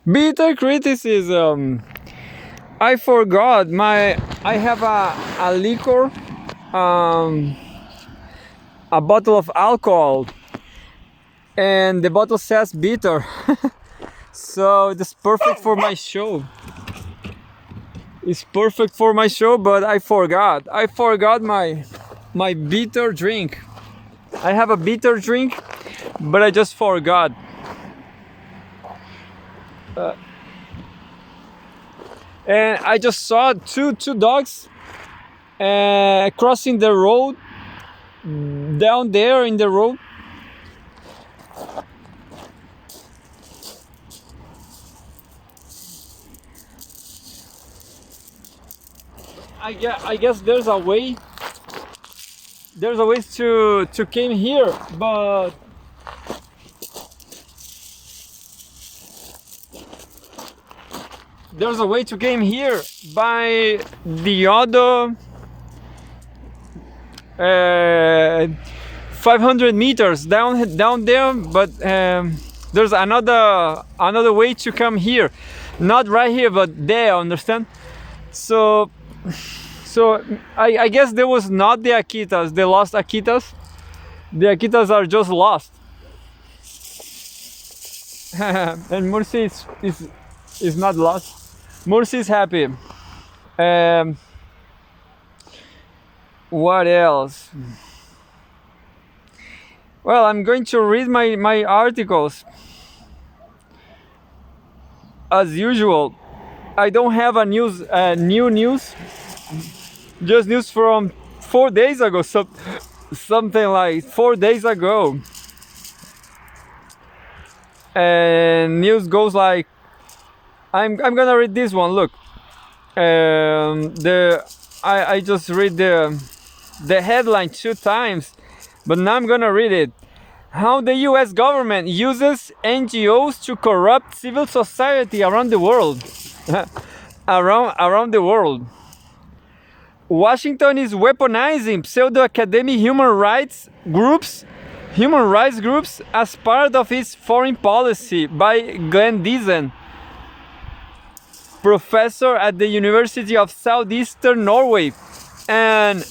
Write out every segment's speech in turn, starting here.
Bitter criticism. I forgot my. I have a liquor, um, a bottle of alcohol, and the bottle says bitter. So it's perfect for my show. It's perfect for my show, but I forgot. I forgot my bitter drink. I have a bitter drink, but I just forgot. And I just saw two dogs crossing the road down there in the road. I guess there's a way. There's a way to came here, but there's a way to came here by the other 500 meters down there, but there's another way to come here, not right here, but there. Understand? So I guess there was not the Akitas, the lost Akitas. The Akitas are just lost. And Mursi is not lost. Mursi is happy. Um, what else? Well, I'm going to read my articles. As usual, I don't have a new news, just news from 4 days ago, something like 4 days ago. And news goes like, I'm gonna read this one. Look, I just read the headline 2 times, but now I'm gonna read it. How the U.S. government uses NGOs to corrupt civil society around the world. around the world. Washington is weaponizing pseudo-academic human rights groups as part of its foreign policy, by Glenn Diesen, professor at the University of Southeastern Norway and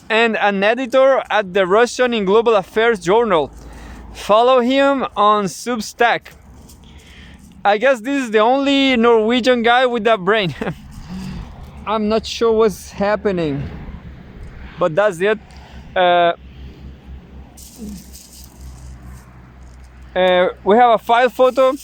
an editor at the Russian in Global Affairs journal. Follow him on Substack. I guess this is the only Norwegian guy with a brain. I'm not sure what's happening, but that's it. We have a file photo.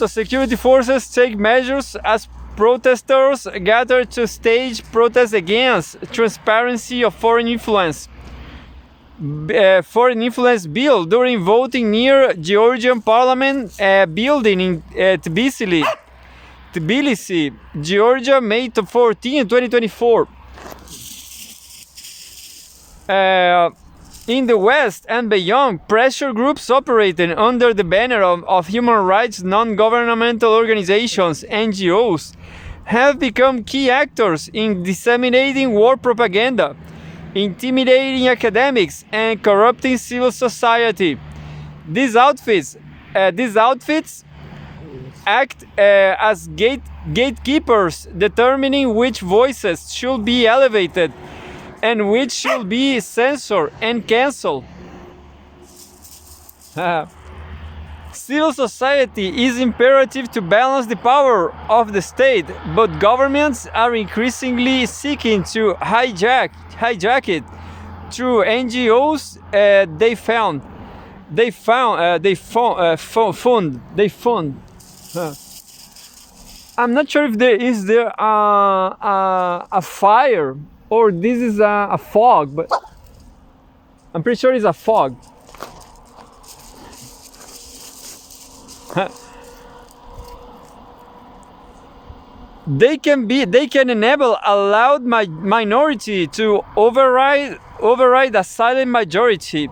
Security forces take measures as protesters gather to stage protests against transparency of foreign influence. Foreign influence bill during voting near Georgian parliament building in Tbilisi, Georgia, May 14, 2024. In the West and beyond, pressure groups operating under the banner of human rights non-governmental organizations, NGOs, have become key actors in disseminating war propaganda, intimidating academics, and corrupting civil society. These outfits act as gatekeepers, determining which voices should be elevated and which should be censored and cancelled. Civil society is imperative to balance the power of the state, but governments are increasingly seeking to hijack it through NGOs. They fund. I'm not sure if there a fire or this is a fog, but I'm pretty sure it's a fog. They can enable a loud minority to override a silent majority.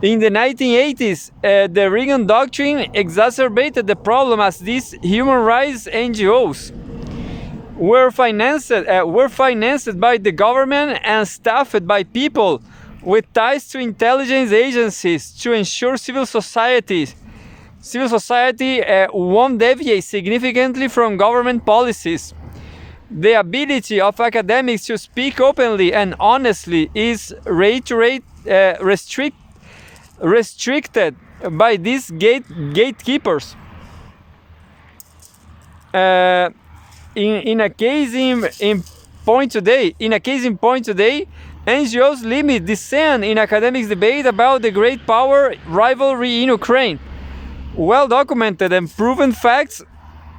In the 1980s, the Reagan Doctrine exacerbated the problem as these human rights NGOs were financed by the government and staffed by people with ties to intelligence agencies to ensure civil society civil society won't deviate significantly from government policies. The ability of academics to speak openly and honestly is restricted by these gatekeepers. In a case in point today, NGOs limit dissent in academics debate about the great power rivalry in Ukraine. Well documented and proven facts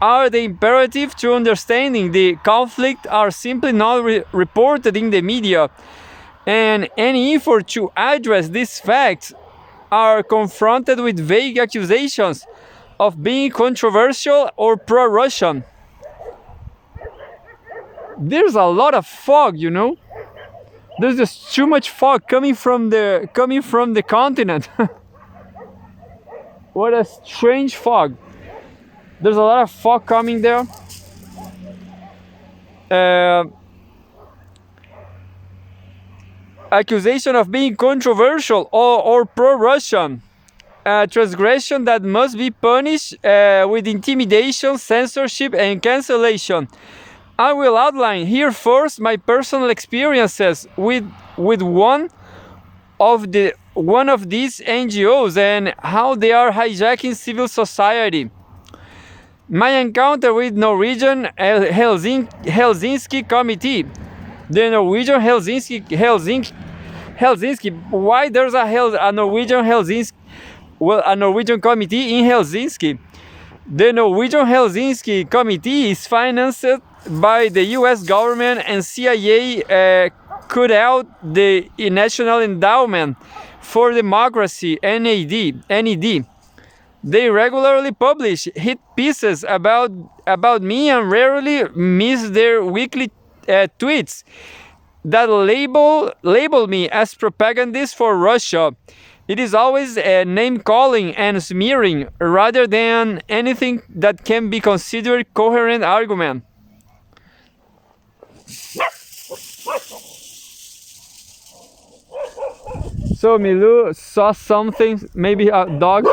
are the imperative to understanding the conflict are simply not reported in the media, and any effort to address these facts are confronted with vague accusations of being controversial or pro-Russian. There's a lot of fog, you know. There's just too much fog coming from the continent. What a strange fog. There's a lot of fog coming there. Accusation of being controversial or pro-Russian. Transgression that must be punished with intimidation, censorship, and cancellation. I will outline here first my personal experiences with one of these NGOs and how they are hijacking civil society. My encounter with Norwegian Helsinki Committee. The Norwegian Helsinki. Why there's a Norwegian Helsinki? Well, a Norwegian committee in Helsinki. The Norwegian Helsinki Committee is financed by the U.S. government, and CIA cut out the National Endowment for Democracy (NED). They regularly publish hit pieces about me and rarely miss their weekly tweets that label me as propagandist for Russia. It is always name-calling and smearing rather than anything that can be considered coherent argument. So Milou saw something, maybe a dog.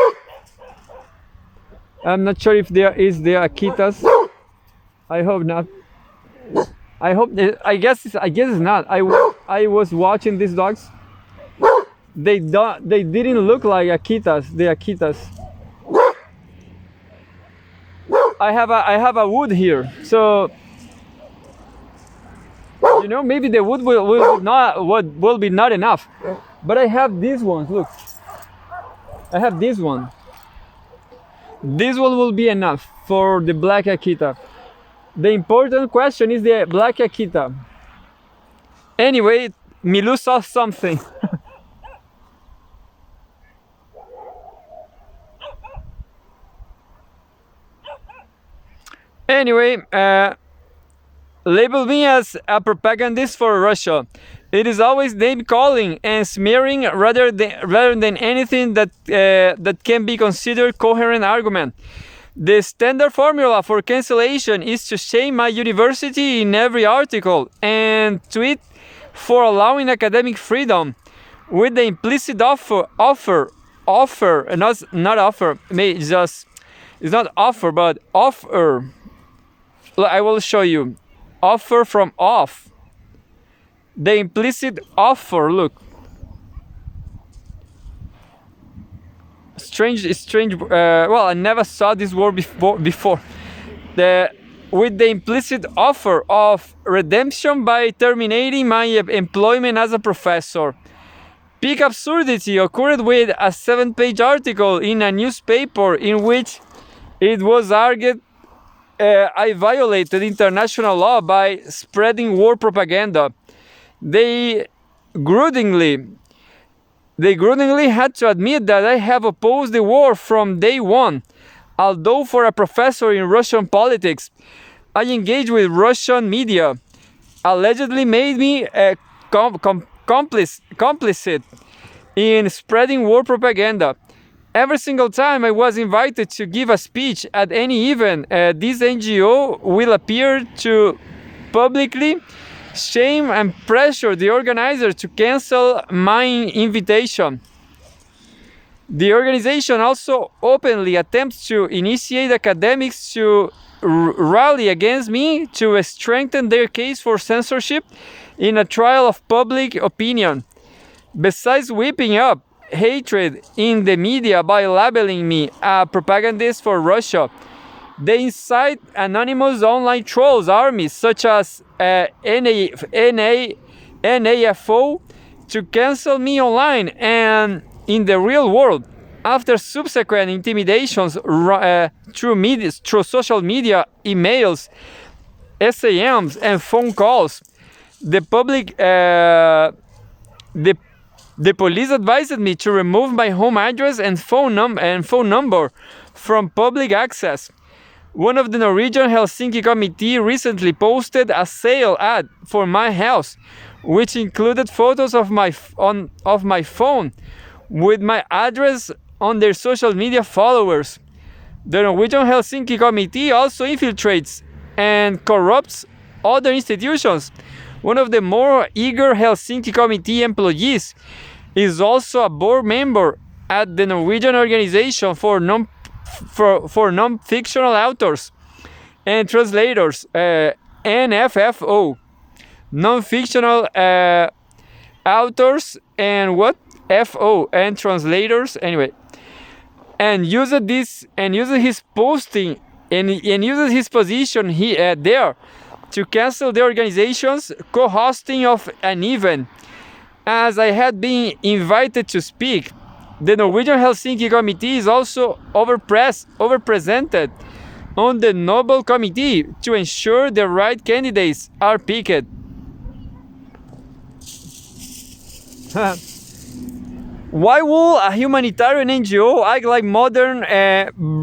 I'm not sure if there is the Akitas. I hope not. I guess it's not. I was watching these dogs. They didn't look like Akitas. The Akitas. I have a wood here, so you know, maybe the wood will be not enough. But I have these ones. Look, I have this one. This one will be enough for the black Akita. The important question is the black Akita. Anyway, Milou saw something. Anyway, label me as a propagandist for Russia. It is always name calling and smearing rather than anything that can be considered coherent argument. The standard formula for cancellation is to shame my university in every article and tweet for allowing academic freedom, with the implicit offer, I will show you. Offer from off. The implicit offer, look. Strange, well, I never saw this word before. With the implicit offer of redemption by terminating my employment as a professor. Peak absurdity occurred with a 7-page article in a newspaper in which it was argued I violated international law by spreading war propaganda. They grudgingly had to admit that I have opposed the war from day one, although for a professor in Russian politics, I engaged with Russian media, allegedly made me complicit in spreading war propaganda. Every single time I was invited to give a speech at any event, this NGO will appear to publicly shame and pressure the organizer to cancel my invitation. The organization also openly attempts to initiate academics to rally against me to strengthen their case for censorship in a trial of public opinion. Besides whipping up hatred in the media by labeling me a propagandist for Russia, they incite anonymous online trolls armies such as NAFO to cancel me online and in the real world. After subsequent intimidations through social media, emails, SAMs, and phone calls, the police advised me to remove my home address and phone number from public access. One of the Norwegian Helsinki Committee recently posted a sale ad for my house, which included photos of my phone with my address on their social media followers. The Norwegian Helsinki Committee also infiltrates and corrupts other institutions. One of the more eager Helsinki Committee employees is also a board member at the Norwegian Organization for Non-Fictional Authors and Translators, NFFO. Non-fictional authors and what? FO and translators, anyway. And uses his posting and uses his position there to cancel the organization's co-hosting of an event. As I had been invited to speak, the Norwegian Helsinki Committee is also overrepresented on the Nobel Committee to ensure the right candidates are picked. Why would a humanitarian NGO act like modern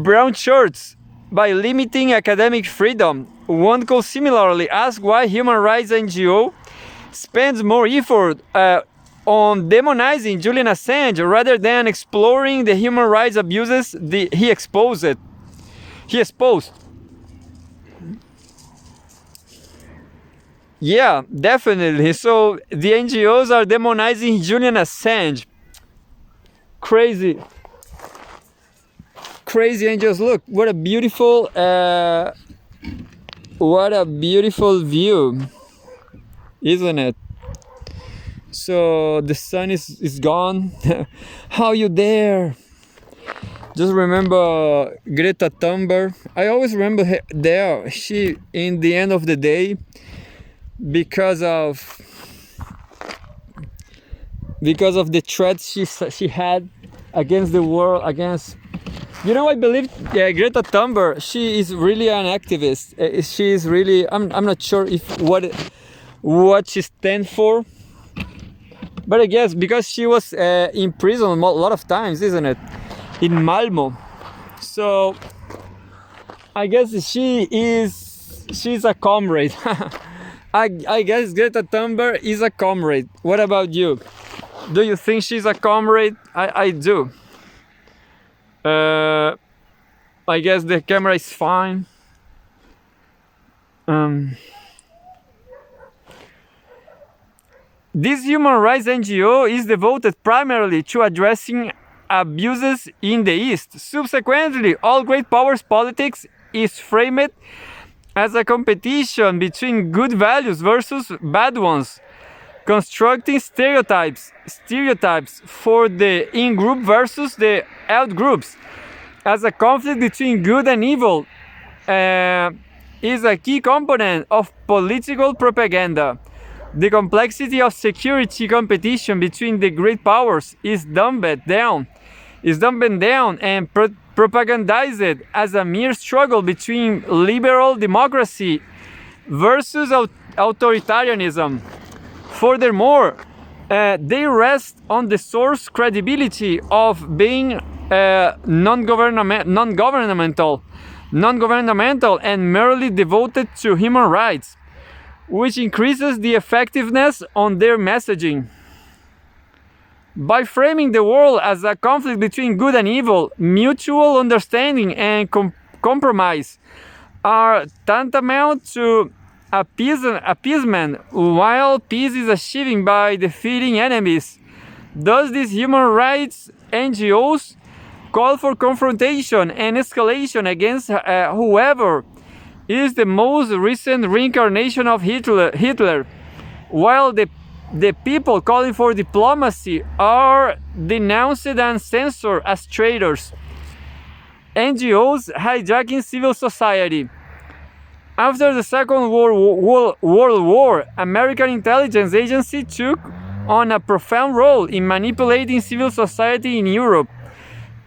brown shirts by limiting academic freedom? One could similarly ask why human rights NGO spends more effort on demonizing Julian Assange rather than exploring the human rights abuses he exposed. Yeah, definitely. So the NGOs are demonizing Julian Assange. Crazy angels. Look, what a beautiful view, isn't it? So the sun is gone. How you dare? Just remember Greta Thunberg. I always remember her there. She, in the end of the day, because of the threats she had against the world, against, I believe Greta Thunberg, she is really an activist. She is really, I'm not sure if what she stands for, but I guess because she was in prison a lot of times, isn't it, in Malmo. So I guess she's a comrade. I guess Greta Thunberg is a comrade. What about you? Do you think she's a comrade? I do. I guess the camera is fine. This human rights NGO is devoted primarily to addressing abuses in the East. Subsequently, all great powers politics is framed as a competition between good values versus bad ones, constructing stereotypes for the in-group versus the out-groups, as a conflict between good and evil is a key component of political propaganda. The complexity of security competition between the great powers is dumbed down and propagandized as a mere struggle between liberal democracy versus authoritarianism. Furthermore, they rest on the source credibility of being non-governmental and merely devoted to human rights, which increases the effectiveness on their messaging. By framing the world as a conflict between good and evil, mutual understanding and compromise are tantamount to appeasement, while peace is achieved by defeating enemies. Thus, these human rights NGOs call for confrontation and escalation against whoever is the most recent reincarnation of Hitler, while the people calling for diplomacy are denounced and censored as traitors. NGOs hijacking civil society. After the Second World War, American intelligence agencies took on a profound role in manipulating civil society in Europe.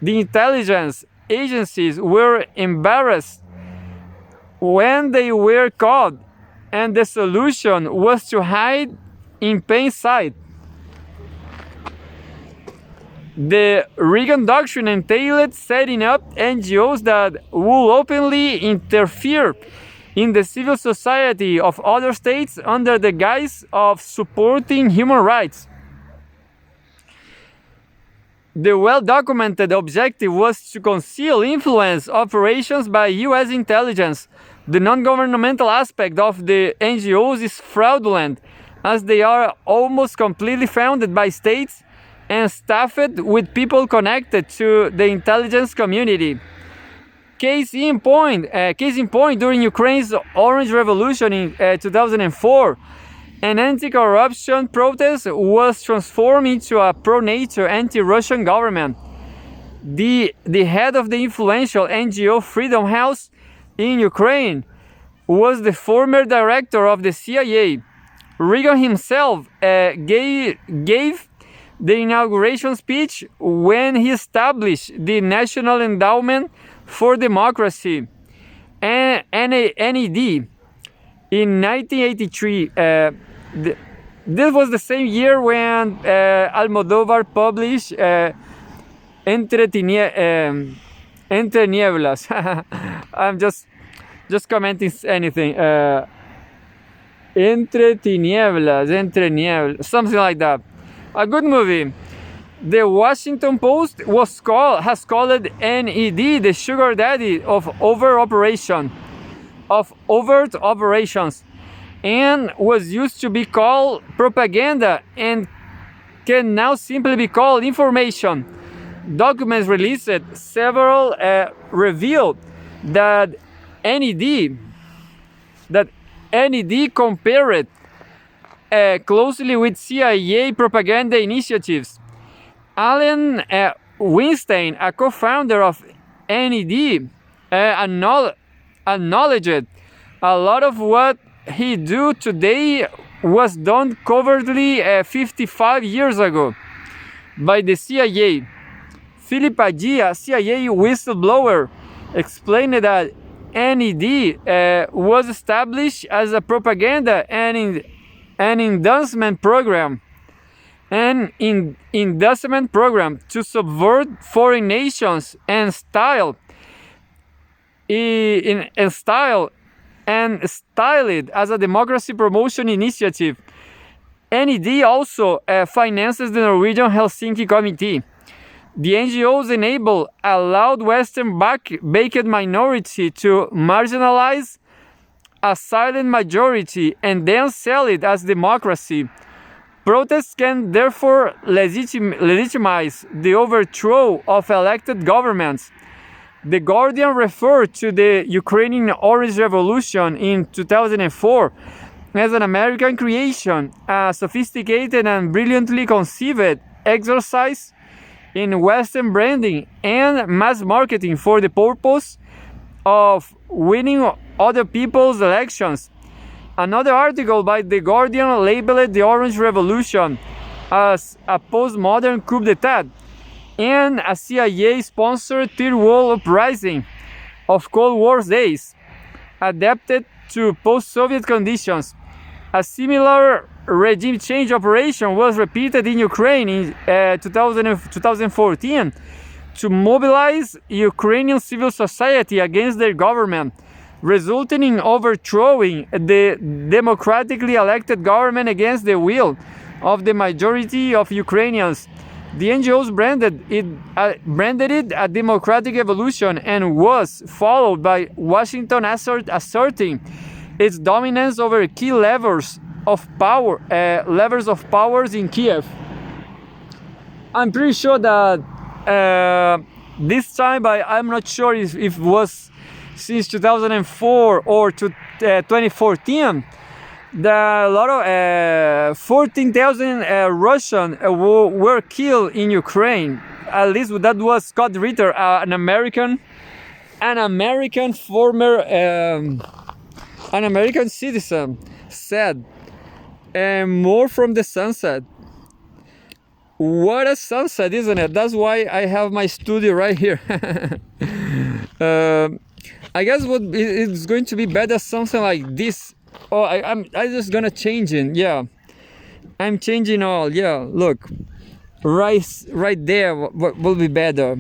The intelligence agencies were embarrassed when they were caught, and the solution was to hide in plain sight. The Reagan Doctrine entailed setting up NGOs that would openly interfere in the civil society of other states under the guise of supporting human rights. The well-documented objective was to conceal influence operations by US intelligence. The non-governmental aspect of the NGOs is fraudulent, as they are almost completely funded by states and staffed with people connected to the intelligence community. Case in point, during Ukraine's Orange Revolution in 2004, an anti-corruption protest was transformed into a pro-NATO, anti-Russian government. The head of the influential NGO Freedom House in Ukraine was the former director of the CIA. Reagan himself gave the inauguration speech when he established the National Endowment for Democracy, NED, in 1983. This was the same year when Almodóvar published Entre Nieblas. I'm just commenting anything. Entre Nieblas, something like that. A good movie. The Washington Post has called NED the sugar daddy of overt operations, and was used to be called propaganda and can now simply be called information. Documents released several revealed that NED compared closely with CIA propaganda initiatives. Alan Weinstein, a co-founder of NED, acknowledged a lot of what he do today was done covertly 55 years ago by the CIA. Philip Agee, a CIA whistleblower, explained that NED was established as a propaganda and endorsement program to subvert foreign nations and style it as a democracy promotion initiative. NED also finances the Norwegian Helsinki Committee. The NGOs allowed Western-backed minority to marginalize a silent majority and then sell it as democracy. Protests can therefore legitimize the overthrow of elected governments. The Guardian referred to the Ukrainian Orange Revolution in 2004 as an American creation, a sophisticated and brilliantly conceived exercise in Western branding and mass marketing for the purpose of winning other people's elections. Another article by The Guardian labeled the Orange Revolution as a postmodern coup d'etat and a CIA-sponsored third world uprising of Cold War days, adapted to post-Soviet conditions. A similar regime change operation was repeated in Ukraine in 2014 to mobilize Ukrainian civil society against their government, resulting in overthrowing the democratically elected government against the will of the majority of Ukrainians. The NGOs branded it a democratic evolution and was followed by Washington asserting its dominance over key levers of powers in Kiev. I'm pretty sure that this time, but I'm not sure if it was since 2004 or to 2014. A lot of 14,000 Russian were killed in Ukraine. At least that was Scott Ritter, an American former, an American citizen, said. More from the sunset. What a sunset, isn't it? That's why I have my studio right here. I guess it's going to be better something like this. Oh, I'm just gonna change it. Yeah, I'm changing all. Yeah, look, right there will be better.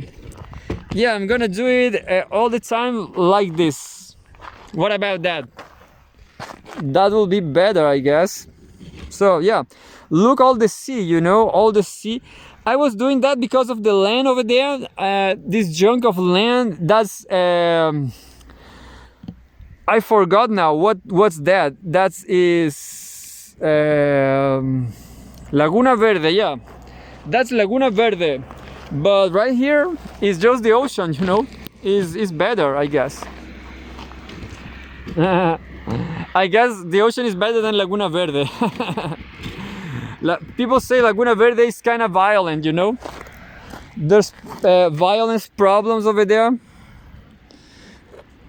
Yeah, I'm gonna do it all the time like this. What about that? That will be better, I guess. So yeah, look, all the sea, you know, all the sea. I was doing that because of the land over there. This chunk of land, that's I forgot now what's that. That is Laguna Verde. Yeah, that's Laguna Verde. But right here is just the ocean, you know. Is better, I guess. I guess the ocean is better than Laguna Verde. People say Laguna Verde is kind of violent, you know. There's violence problems over there.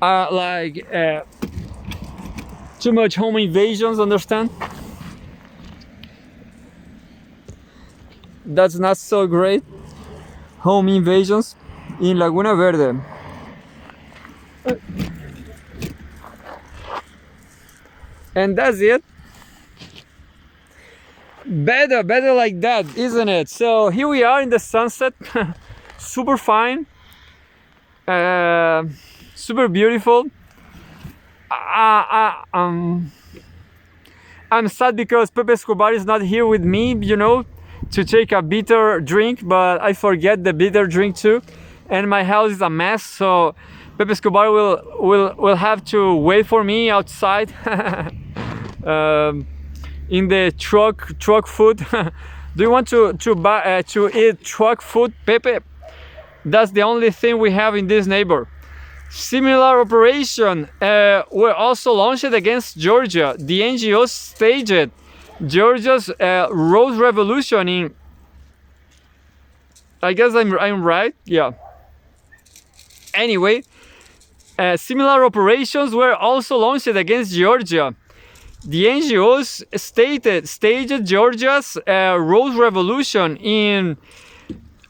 Like too much home invasions, understand? That's not so great. Home invasions in Laguna Verde. And that's it. Better like that, isn't it? So here we are in the sunset. Super fine, super beautiful. I'm sad because Pepe Escobar is not here with me, you know, to take a bitter drink, but I forget the bitter drink too, and my house is a mess, so Pepe Escobar will have to wait for me outside. In the truck food. Do you want to eat truck food, Pepe? That's the only thing we have in this neighbor. Similar operation were also launched against Georgia. The NGOs staged Georgia's Rose Revolution in. I guess I'm right. Yeah. Anyway, similar operations were also launched against Georgia. The NGOs staged Georgia's Rose Revolution in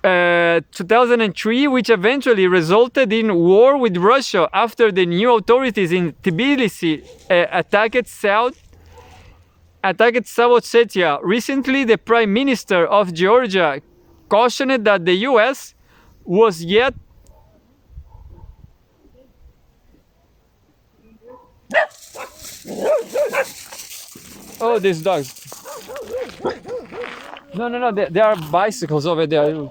2003, which eventually resulted in war with Russia after the new authorities in Tbilisi attacked South Ossetia. Recently, the Prime Minister of Georgia cautioned that the US was yet Oh, these dogs. No, there are bicycles over there. I'm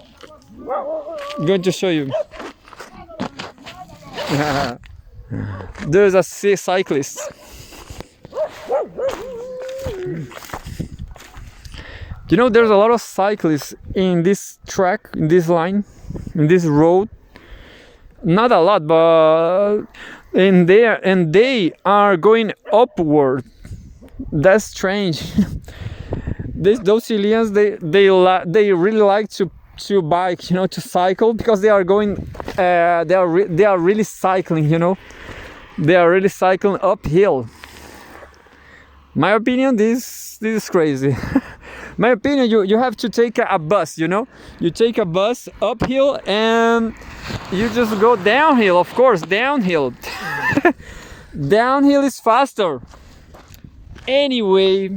going to show you. There's a cyclist. You know, there's a lot of cyclists in this track, in this line, in this road. Not a lot, but they are going upward. That's strange. Those Chileans, they really like to bike, you know, to cycle, because they are going they are really cycling, you know. They are really cycling uphill. My opinion, this is crazy. My opinion, you have to take a bus, you know. You take a bus uphill and you just go downhill, of course, downhill. Downhill is faster. Anyway,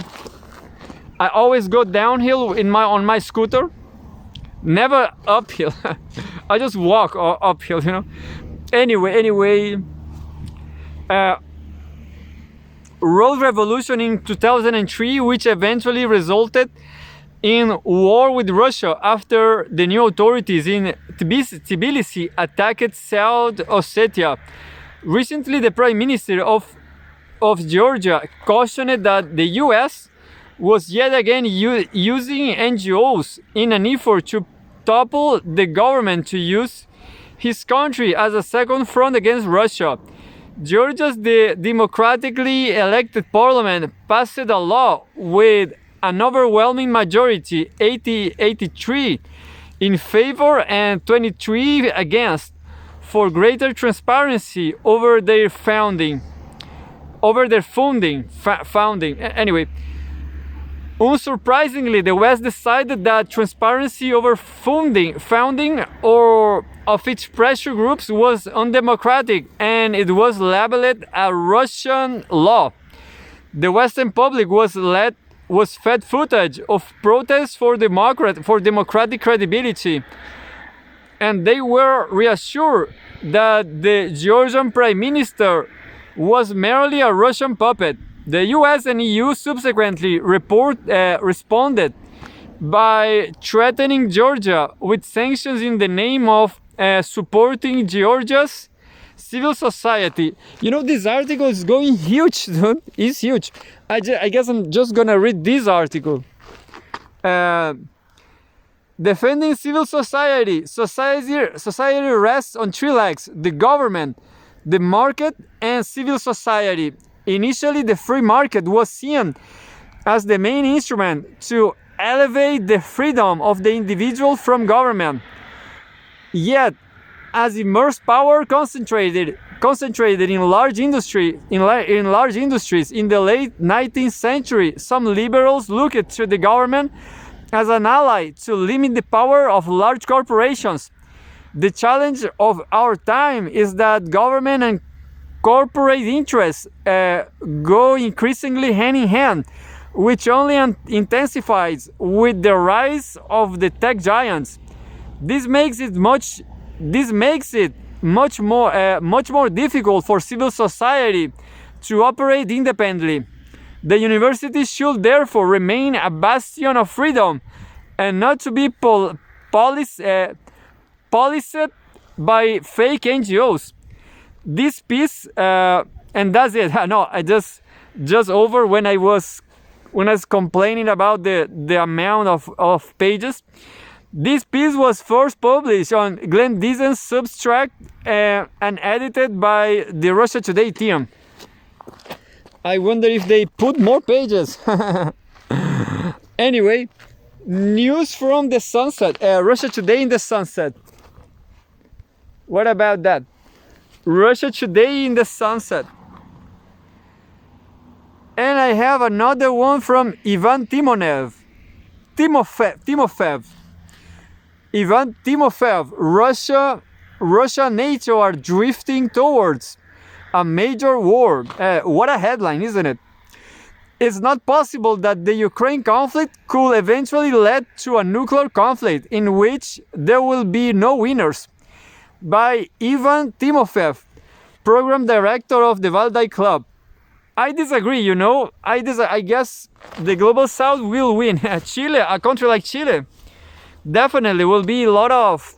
I always go downhill on my scooter, never uphill. I just walk uphill, you know. Anyway, Rose Revolution in 2003, which eventually resulted in war with Russia after the new authorities in Tbilisi attacked South Ossetia. Recently, the Prime Minister of Georgia cautioned that the US was yet again using NGOs in an effort to topple the government, to use his country as a second front against Russia. Georgia's democratically elected parliament passed a law with an overwhelming majority, 83 in favor and 23 against, for greater transparency over their founding. Anyway, unsurprisingly, the West decided that transparency over founding or of its pressure groups was undemocratic, and it was labeled a Russian law. The Western public was fed footage of protests for democratic credibility, and they were reassured that the Georgian Prime Minister was merely a Russian puppet. The US and EU subsequently responded by threatening Georgia with sanctions in the name of supporting Georgia's civil society. You know, this article is going huge, dude. It's huge. I guess I'm just gonna read this article. Defending civil society. Society rests on three legs: the government, the market, and civil society. Initially, the free market was seen as the main instrument to elevate the freedom of the individual from government. Yet, as immense power concentrated in large industries in the late 19th century, some liberals looked to the government as an ally to limit the power of large corporations. The challenge of our time is that government and corporate interests go increasingly hand in hand, which only intensifies with the rise of the tech giants. This makes it much more difficult for civil society to operate independently. The university should therefore remain a bastion of freedom and not to be policed by fake NGOs. This piece, and that's it. No, I just over when I was complaining about the amount of pages. This piece was first published on Glenn Deason's Substack and edited by the Russia Today team. I wonder if they put more pages. Anyway, news from the sunset. Russia Today in the sunset. What about that? Russia Today in the sunset. And I have another one from Ivan Timofev. Ivan Timofev, Russia and NATO are drifting towards a major war. What a headline, isn't it? It's not possible that the Ukraine conflict could eventually lead to a nuclear conflict in which there will be no winners. By Ivan Timofev, program director of the Valdai Club. I disagree, you know. I guess the Global South will win. Chile, a country like Chile, definitely will be a lot of,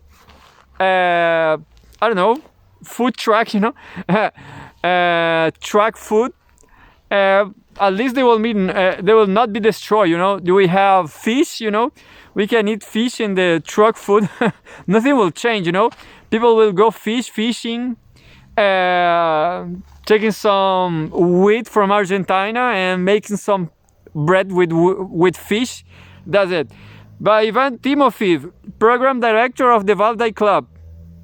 food truck, truck food. At least they will not be destroyed, you know. Do we have fish, you know? We can eat fish in the truck food. Nothing will change, you know. People will go fishing, taking some wheat from Argentina and making some bread with fish. That's it. By Ivan Timofev, program director of the Valdai Club.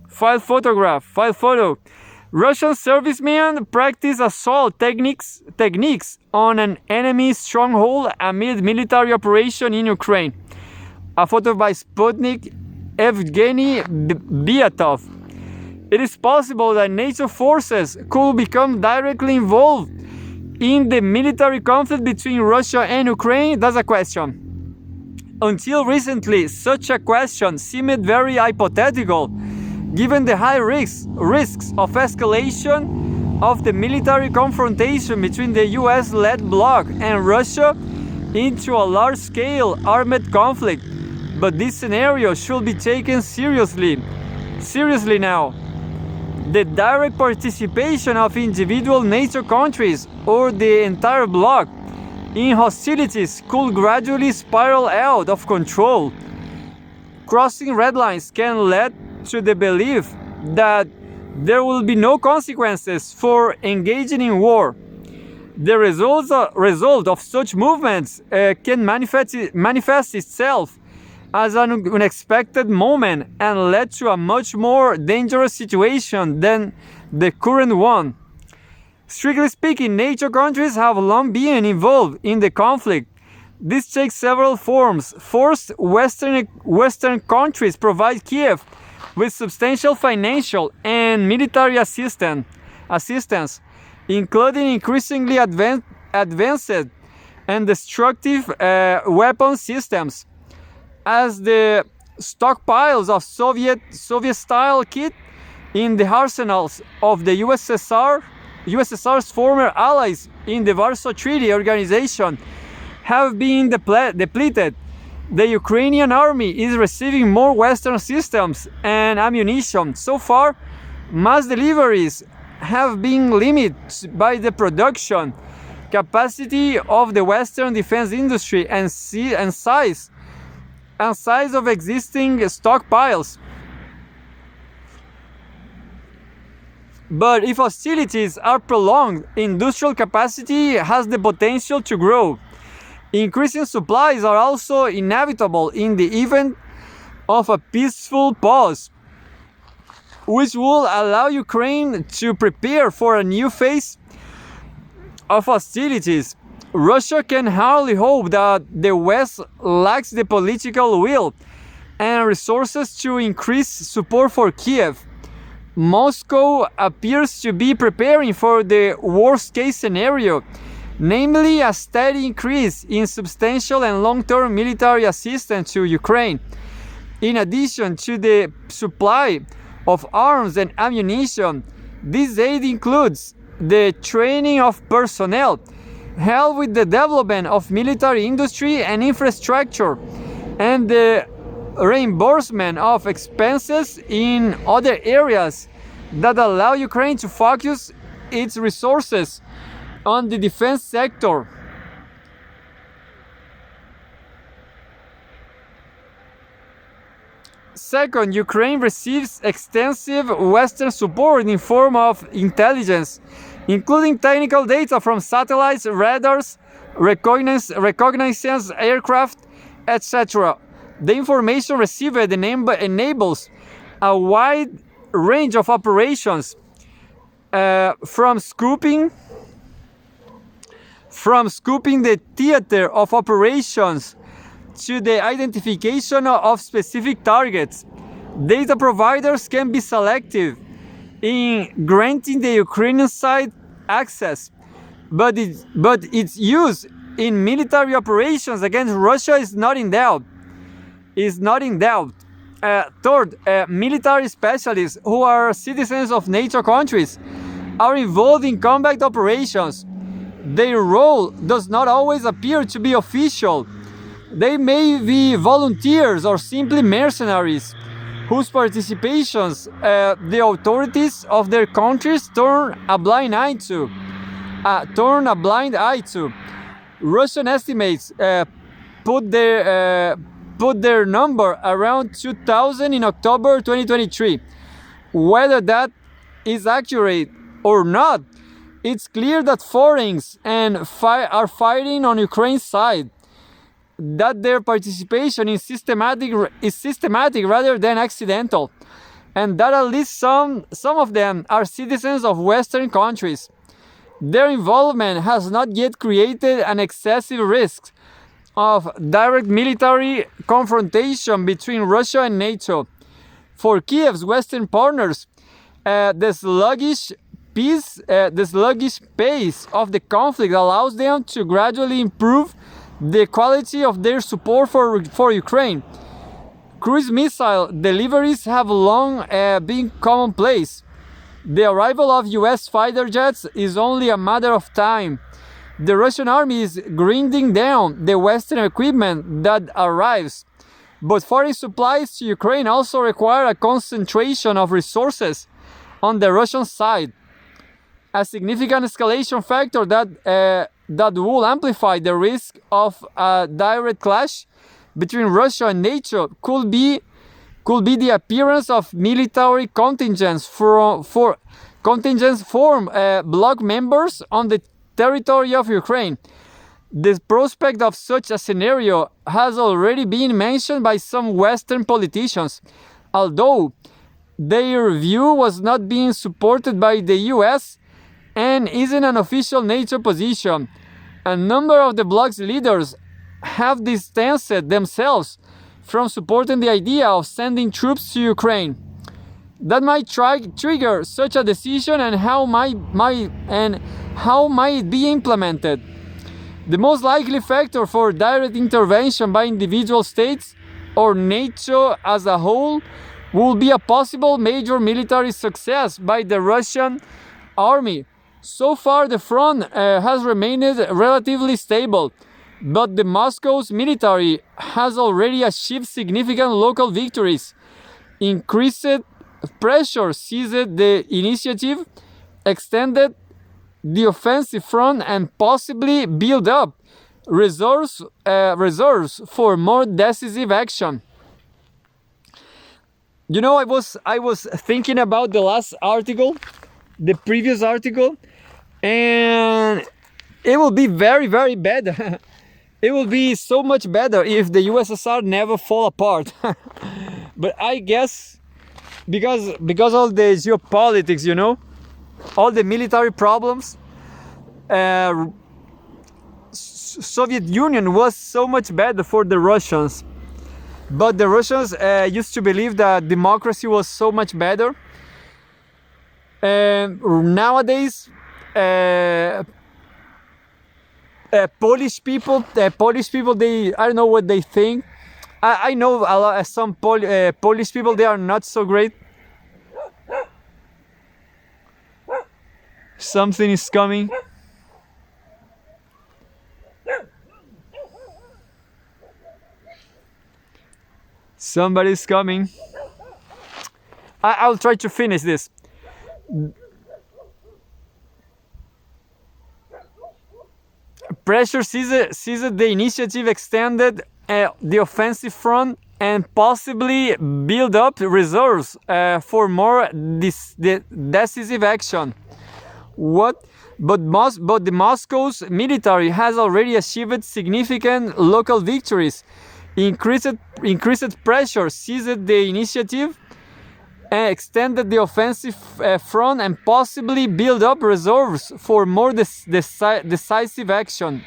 File photo. Russian servicemen practice assault techniques on an enemy stronghold amid military operation in Ukraine. A photo by Sputnik, Evgeny Biatov. It is possible that NATO forces could become directly involved in the military conflict between Russia and Ukraine. That's a question. Until recently, such a question seemed very hypothetical, given the high risks of escalation of the military confrontation between the US-led bloc and Russia into a large-scale armed conflict. But this scenario should be taken seriously now. The direct participation of individual NATO countries or the entire bloc in hostilities could gradually spiral out of control. Crossing red lines can lead to the belief that there will be no consequences for engaging in war. The result of such movements can manifest itself as an unexpected moment and led to a much more dangerous situation than the current one. Strictly speaking, NATO countries have long been involved in the conflict. This takes several forms. First, Western countries provide Kiev with substantial financial and military assistance, including increasingly advanced and destructive weapon systems, as the stockpiles of Soviet-style kit in the arsenals of the USSR's former allies in the Warsaw Treaty Organization have been depleted. The Ukrainian army is receiving more Western systems and ammunition. So far, mass deliveries have been limited by the production capacity of the Western defense industry and size of existing stockpiles. But if hostilities are prolonged, industrial capacity has the potential to grow. Increasing supplies are also inevitable in the event of a peaceful pause, which will allow Ukraine to prepare for a new phase of hostilities. Russia can hardly hope that the West lacks the political will and resources to increase support for Kiev. Moscow appears to be preparing for the worst-case scenario, namely a steady increase in substantial and long-term military assistance to Ukraine. In addition to the supply of arms and ammunition, this aid includes the training of personnel, help with the development of military industry and infrastructure, and the reimbursement of expenses in other areas that allow Ukraine to focus its resources on the defense sector. Second, Ukraine receives extensive Western support in form of intelligence, including technical data from satellites, radars, reconnaissance aircraft, etc. The information received enables a wide range of operations, from scooping the theater of operations to the identification of specific targets. Data providers can be selective in granting the Ukrainian side access, but its use in military operations against Russia is not in doubt. Third, military specialists who are citizens of NATO countries are involved in combat operations. Their role does not always appear to be official. They may be volunteers or simply mercenaries whose participations the authorities of their countries turn a blind eye to. Russian estimates put their number around 2,000 in October 2023. Whether that is accurate or not, it's clear that foreigners are fighting on Ukraine's side, that their participation is systematic rather than accidental, and that at least some of them are citizens of Western countries. Their involvement has not yet created an excessive risk of direct military confrontation between Russia and NATO. For Kiev's Western partners, the sluggish pace of the conflict allows them to gradually improve the quality of their support for Ukraine. Cruise missile deliveries have long been commonplace. The arrival of US fighter jets is only a matter of time. The Russian army is grinding down the Western equipment that arrives, but foreign supplies to Ukraine also require a concentration of resources on the Russian side. A significant escalation factor that will amplify the risk of a direct clash between Russia and NATO could be could be the appearance of military contingents from bloc members on the territory of Ukraine. The prospect of such a scenario has already been mentioned by some Western politicians, although their view was not being supported by the US and isn't an official NATO position. A number of the bloc's leaders have distanced themselves from supporting the idea of sending troops to Ukraine. That might trigger such a decision, and how might it be implemented? The most likely factor for direct intervention by individual states or NATO as a whole will be a possible major military success by the Russian army. So far, the front has remained relatively stable, but the Moscow's military has already achieved significant local victories. Increased pressure seized the initiative, extended the offensive front, and possibly build up reserves for more decisive action. You know, I was thinking about the last article, the previous article, and it will be very, very bad. It will be so much better if the USSR never fall apart. But I guess because of the geopolitics, you know, all the military problems, Soviet Union was so much better for the Russians. But the Russians used to believe that democracy was so much better. Nowadays, Polish people, they, I don't know what they think. I know a lot, some Polish people, they are not so great. Something is coming. Somebody's coming. I'll try to finish this. Pressure seized the initiative, extended the offensive front, and possibly build up reserves for more decisive action. But the Moscow's military has already achieved significant local victories. Increased pressure seized the initiative, extended the offensive front, and possibly build up reserves for more decisive action.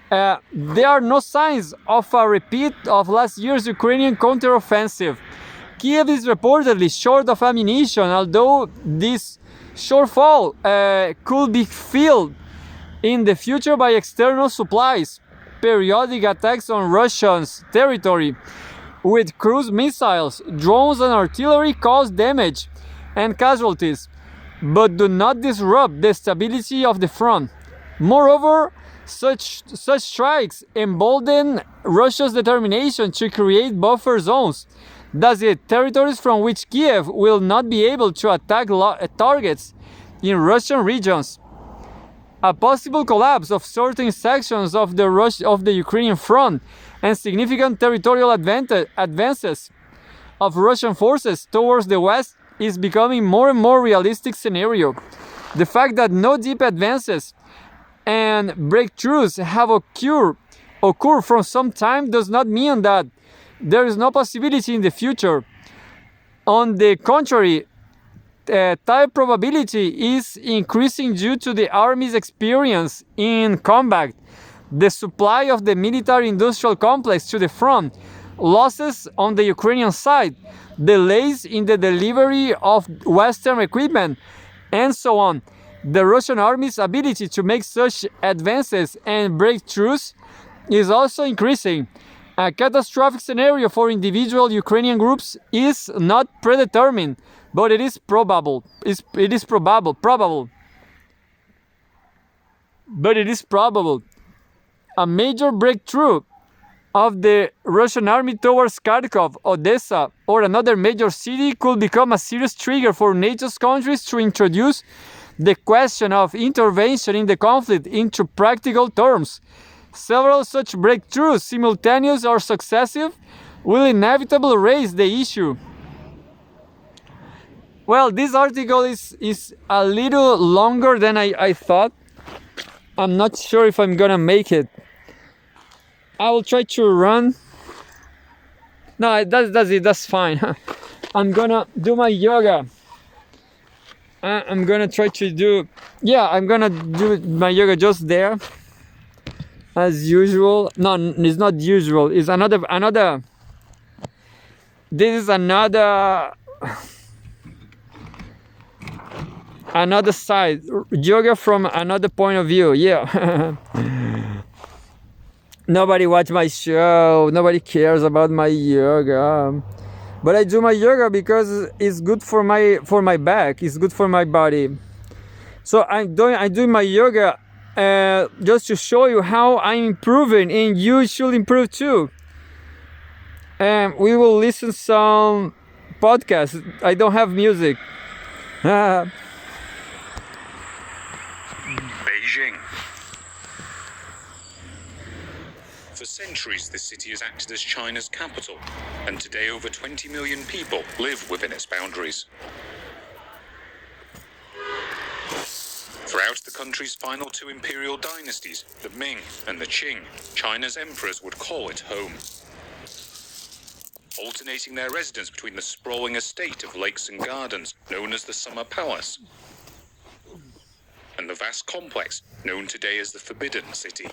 There are no signs of a repeat of last year's Ukrainian counteroffensive. Kiev is reportedly short of ammunition, although this shortfall could be filled in the future by external supplies. Periodic attacks on Russia's territory with cruise missiles, drones, and artillery cause damage and casualties, but do not disrupt the stability of the front. Moreover, such strikes embolden Russia's determination to create buffer zones, thus the territories from which Kiev will not be able to attack targets in Russian regions. A possible collapse of certain sections of the Ukrainian front and significant territorial advances of Russian forces towards the west is becoming more and more realistic scenario. The fact that no deep advances and breakthroughs have occurred from some time does not mean that there is no possibility in the future. On the contrary, type probability is increasing due to the army's experience in combat, the supply of the military-industrial complex to the front, losses on the Ukrainian side, delays in the delivery of Western equipment, and so on. The Russian army's ability to make such advances and breakthroughs is also increasing. A catastrophic scenario for individual Ukrainian groups is not predetermined, but it is probable. But it is probable. A major breakthrough of the Russian army towards Kharkov, Odessa, or another major city could become a serious trigger for NATO's countries to introduce the question of intervention in the conflict into practical terms. Several such breakthroughs, simultaneous or successive, will inevitably raise the issue. Well, this article is a little longer than I thought. I'm not sure if I'm gonna make it. I will try to run. No, that's it. That's fine. I'm gonna do my yoga. I'm gonna try to do. Yeah, I'm gonna do my yoga just there, as usual. No, it's not usual. It's another. This is another side. Yoga from another point of view. Yeah. Nobody watch my show. Nobody cares about my yoga. But I do my yoga because it's good for my back. It's good for my body. So I'm doing my yoga just to show you how I'm improving, and you should improve too. And we will listen some podcasts. I don't have music. Beijing. For centuries, this city has acted as China's capital, and today over 20 million people live within its boundaries. Throughout the country's final two imperial dynasties, the Ming and the Qing, China's emperors would call it home, alternating their residence between the sprawling estate of lakes and gardens known as the Summer Palace and the vast complex known today as the Forbidden City.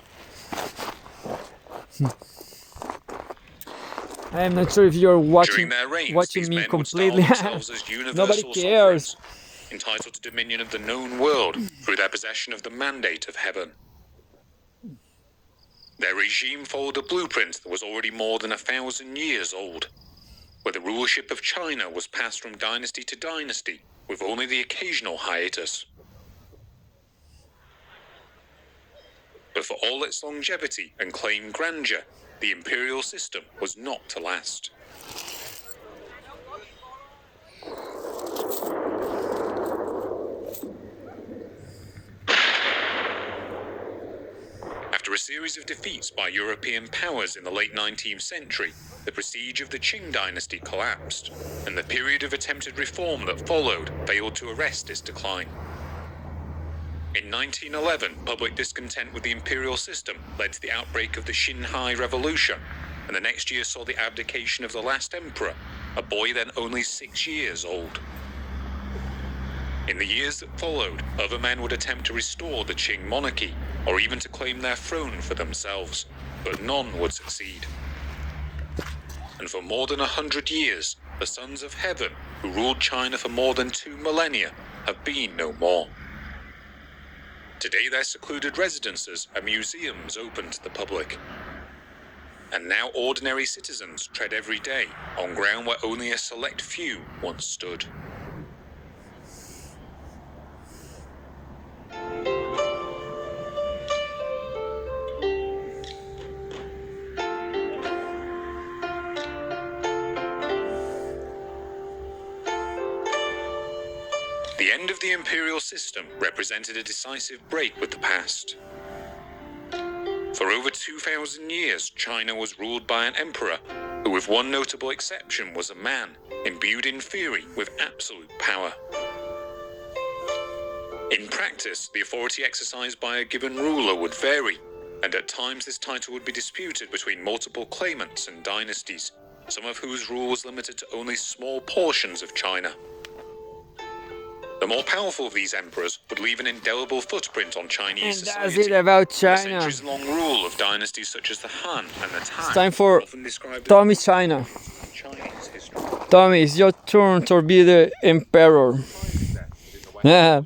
I am not sure if you're During their reigns, watching me completely. Nobody cares. Sovereigns, entitled to dominion of the known world through their possession of the mandate of heaven. Their regime followed a blueprint that was already more than 1,000 years old, where the rulership of China was passed from dynasty to dynasty, with only the occasional hiatus. But for all its longevity and claimed grandeur, the imperial system was not to last. After a series of defeats by European powers in the late 19th century, the prestige of the Qing dynasty collapsed, and the period of attempted reform that followed failed to arrest its decline. In 1911, public discontent with the imperial system led to the outbreak of the Xinhai Revolution, and the next year saw the abdication of the last emperor, a boy then only 6 years old. In the years that followed, other men would attempt to restore the Qing monarchy, or even to claim their throne for themselves, but none would succeed. And for more than 100 years, the sons of heaven, who ruled China for more than 2 millennia, have been no more. Today their secluded residences are museums open to the public. And now ordinary citizens tread every day on ground where only a select few once stood. The end of the imperial system represented a decisive break with the past. For over 2,000 years, China was ruled by an emperor who, with one notable exception, was a man imbued in theory with absolute power. In practice, the authority exercised by a given ruler would vary, and at times this title would be disputed between multiple claimants and dynasties, some of whose rule was limited to only small portions of China. The more powerful of these emperors would leave an indelible footprint on Chinese society. And that's it about China. The centuries-long rule of dynasties such as the Han and the Tang. It's time for often described Tommy China. as Chinese history. Tommy, it's your turn to be the emperor. Yeah.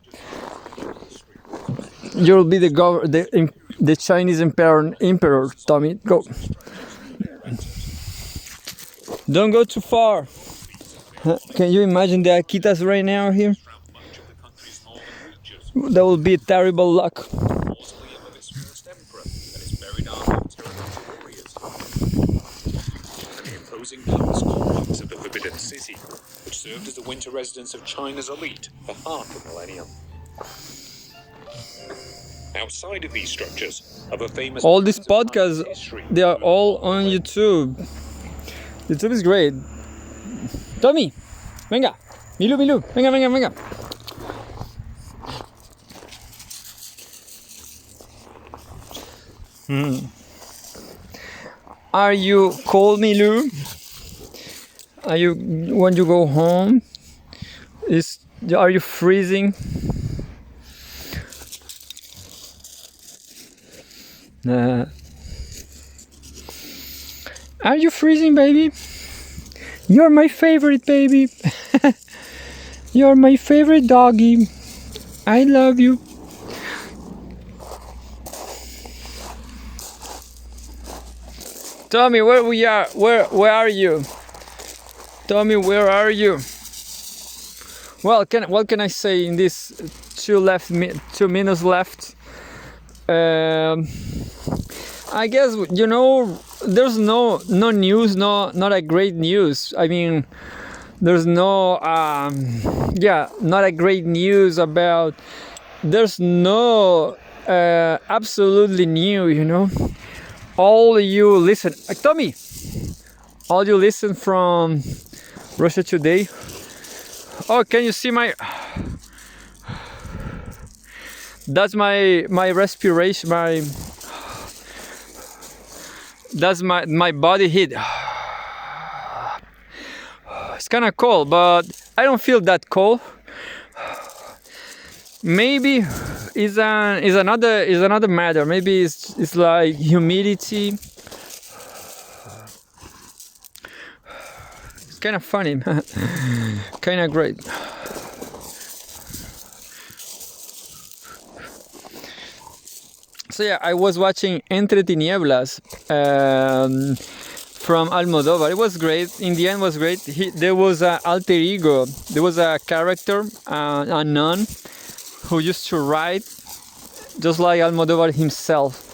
You'll be the Chinese emperor, Tommy. Go. Don't go too far. Can you imagine the Akitas right now here? That would be terrible luck. Imposing palace complex of the Forbidden City, which served as the winter residence of China's elite for half a millennium. Outside of these structures, other famous all these podcasts, they are all on YouTube. YouTube is great. Tommy, venga. Milu, venga, venga, venga. Are you cold, Milu? Are you when you go home? Are you freezing? Are you freezing, baby? You're my favorite, baby. You're my favorite doggy. I love you. Tommy, where we are? Where are you? Tommy, where are you? Well, what can I say in this 2 minutes left? I guess there's no news, not a great news. I mean, there's no not a great news about. There's no absolutely new, All you listen, Tommy. All you listen from Russia Today. Oh, can you see my? That's my respiration. That's my body heat. It's kind of cold, but I don't feel that cold. Maybe is another matter. Maybe it's like humidity. It's kind of funny, kind of great. So yeah, I was watching Entre Tinieblas from Almodóvar. It was great. In the end, was great. There was an alter ego. There was a character, a nun, who used to write just like Almodóvar himself.